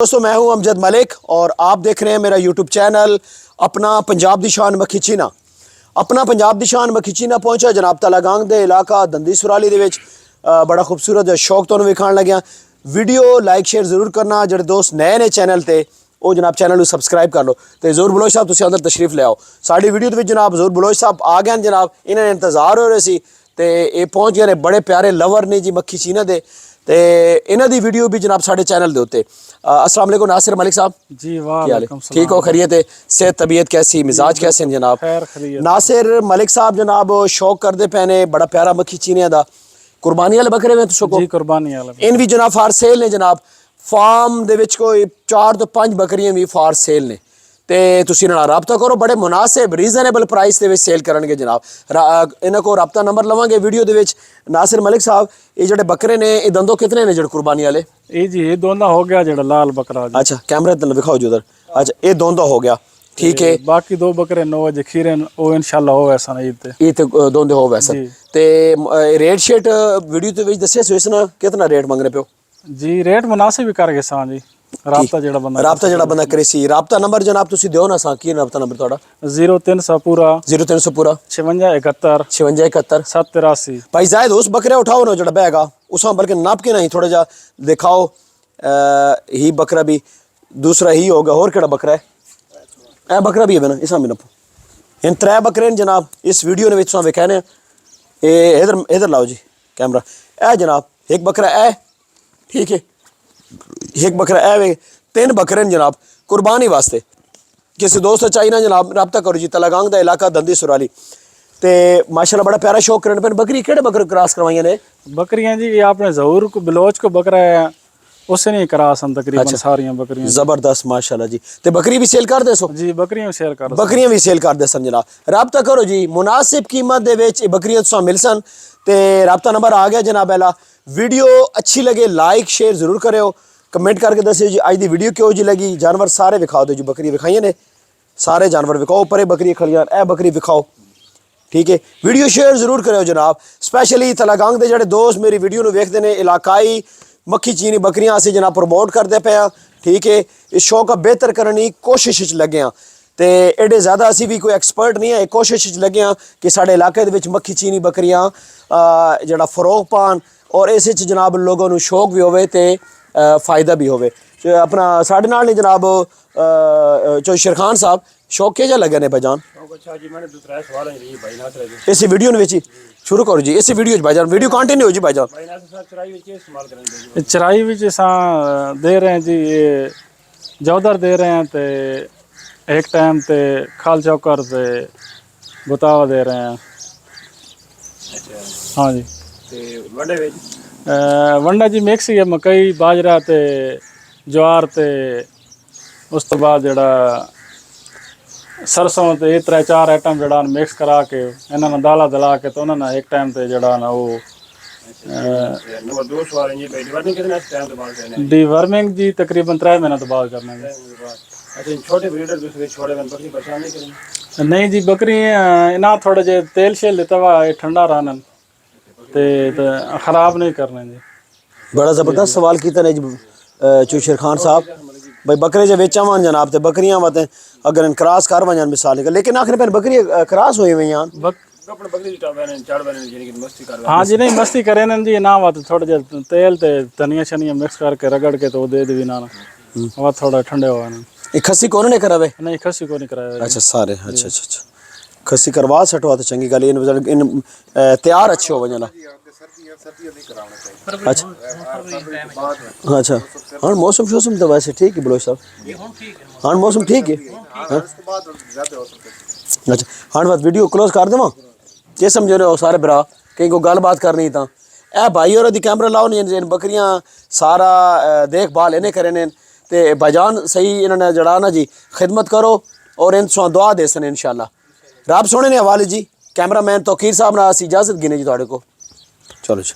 दोस्तों मैं हूं अमजद मलिक और आप देख रहे हैं मेरा यूट्यूब चैनल अपना पंजाब दी शान मक्खी चीना। अपना पंजाब दी शान मक्खी चीना पहुंचा जनाब तलागांग दे इलाका दंदी सुराली दे विच बड़ा खूबसूरत शौक तुहानूं विखाण लग्या। वीडियो लाइक शेयर जरूर करना। जिहड़े दोस्त नए ने चैनल ते ਉਹ जनाब चैनल सबसक्राइब कर लो। तो ਜ਼ਹੂਰ ਬਲੋਚ साहब तुसीं अंदर तशरीफ ले आओ। साडी वीडियो ਦੇ ਵਿੱਚ जनाब ਜ਼ਹੂਰ ਬਲੋਚ साहब आ गए जनाब। इन्हां ने इंतजार हो रहे सी ते ये पहुंच गए ने। बड़े प्यारे लवर ने जी मक्खी चीना दे ते इन्हां दी वीडियो भी जनाब साडे चैनल दे उत्ते। अस्सलाम वालेकुम नासिर मलिक साहब जी। वालेकुम सलाम। ठीक हो खैरियत है? सेहत तबीयत कैसी मिजाज कैसे हैं जनाब? नासिर मलिक साहब जनाब शौक करते पे ने बड़ा प्यारा मक्खी चीनिया दा। कुर्बानी वाले बकरे में तुसो को जी कुर्बानी वाले इन भी जनाब फार सेल ने जनाब। फार्म दे विच कोई 4 तो 5 बकरियां भी फार सेल ने ते तुसीं इन्हां नाल राबता करो। बड़े मुनासिब रीजनेबल प्राइस दे विच सेल करनगे जनाब। इन्हां को राबता नंबर लवांगे वीडियो दे विच। नासिर मलिक साहब ये जेडे बकरे ने ये दंदो कितने ने जेडे कुर्बानी वाले? ये जी ये दोंदा हो गया जेड़ा लाल बकरा जी। अच्छा कैमरे ते दिखाओ जी उधर। अच्छा ये दोंदा हो गया ठीक है। बाकी दो बकरे नो जे खीरे ओ इंशाल्लाह हो वैसा ईद ते ये ते दोंदे हो वैसा ते रेट शेट वीडियो ते विच दस्से सो इसना कितना रेट मंगने पियो जी? रेट मुनासिब ही करगे सा जी। राबता जेड़ा बंदा करे सी। राबता नंबर जनाब तुसी दियो ना सा की राबता नंबर तोड़ा? 0300 पूरा 0300 पूरा 5671 5671 783। भाई जायद उस बकरे उठाओ ना जेड़ा बैगा उसा बल्कि नाप के नहीं थोड़ा जा दिखाओ। ही बकरा भी दूसरा ही होगा। और केड़ा बकरा है? ए बकरा भी है ना इसा में नपो। इन 3 बकरे जनाब इस वीडियो ने विच तुसा वेखने ए इधर इधर लाओ जी कैमरा। ए जनाब एक बकरा ए ठीक है। एक बकरा ए वे 3 बकरे जनाब कुर्बानी वास्ते। किसी दोस्त चाहिए ना जनाब राबता करो जी। तलागांग दा इलाका दंदी सुराली ते माशाल्लाह बड़ा प्यारा शौक करने पे। बकरी केड़े बकरे क्रॉस करवाइयां ने? बकरियां जी ये आपने ज़हूर को बलोच को बकरा है उससे नहीं क्रॉस हम तकरीबन सारियां बकरियां। जबरदस्त माशाल्लाह जी। ते बकरी भी सेल कर दे सो जी? बकरियां सेल कर बकरियां भी सेल कर दे सन जनाब। राबता करो जी मुनासिब कीमत दे विच बकरियां तुसां मिल सन ते राबता नंबर आ गया जनाब। पहला वीडियो अच्छी लगे लाइक शेयर जरूर करो। कमेंट करके दस्सियो जी अज दी वीडियो क्यों जी लगी। जानवर सारे विखाओ दो जी। बकरी विखाइए ने सारे जानवर विखाओ। पर बकरी खड़ियां ए बकरी विखाओ ठीक है। वीडियो शेयर जरूर करो जनाब। स्पैशली तलागांग दे जेडे दोस्त मेरी वीडियो नूं वेखदे ने इलाकाई मक्खी चीनी बकरियां असीं जनाब प्रमोट करते पे हाँ ठीक है। इस शौक बेहतर करने की कोशिश लगे हाँ ते एडे ज़्यादा असी भी कोई एक्सपर्ट नहीं है। कोशिश लगे हाँ कि साढ़े इलाके दे विच मक्खी चीनी बकरियां जड़ा फरोग पान और इस जनाब लोगों को शौक भी होवे ते फ़ायदा भी होवे। अपना साढ़े नाल नहीं जनाब चो शेरखान साहब शौक के लगे ने भाईजान? इस वीडियो में शुरू करो जी। इस वीडियो भाईजान वीडियो कंटिन्यू हो जी भाईजान। चराई विच दे रहे हैं जी ये जौदर दे रहे हैं ते एक टाइम ते खाल चौकर ते बुतावा दे रहे हैं। हाँ जी वंडा जी मिक्स ही है मकई बाजरा ते ज्वार ते उस तो बाद जड़ा सरसों ते ये 3-4 आइटम जड़ा मिक्स करा के इन्होंने दाला दला के तो उन्होंने एक टाइम ते जड़ा ना वो डीवर्मिंग जी तकरीबन 3 महीने तो बाद करना है। नहीं जी बकरी ना थोड़े जे तेल शेल देता हुआ ठंडा रहना ते खराब नहीं करने जी। बड़ा ज़बरदस्त सवाल किया ने जी शेर खान साहब। भाई बकरे जो बेचा वन जनाब ते बकरियां वत अगर इन क्रॉस कर वन मिसाल लेकिन आखिर पे बकरी क्रॉस हुई हुई हाँ जी नहीं मस्ती करे ना जी ना वत थोड़े जे तेल ते धनिया शनिया मिक्स करके रगड़ के तो दे दी ना वह थोड़ा ठंडे हुआ ना। खसी कौन ने करावे? नहीं खसी को नहीं कराया। अच्छा सारे अच्छा अच्छा अच्छा खसी करवा सटवा तो चंगी गल इन तैयार अच्छे हो वजन। अच्छा अच्छा हाँ मौसम शौसम तो वैसे ठीक है बलोच साहब। हाँ मौसम ठीक है। अच्छा हाँ बात वीडियो क्लोज कर देव के समझ रहे हो सारे भरा कहीं को गल बात करनी था ए भाई और दी कैमरा लाओ नहीं बकरियां सारा देखभाल इन्हें करे ने ते भाईजान सही इन्होंने जड़ा ना जी खिदमत करो और इन दुआ दे सन इंशाल्लाह। रब सोने ने हवाले जी। कैमरा मैन तौकीर साहब ना इजाजत गिने जी थोड़े को चलो जी।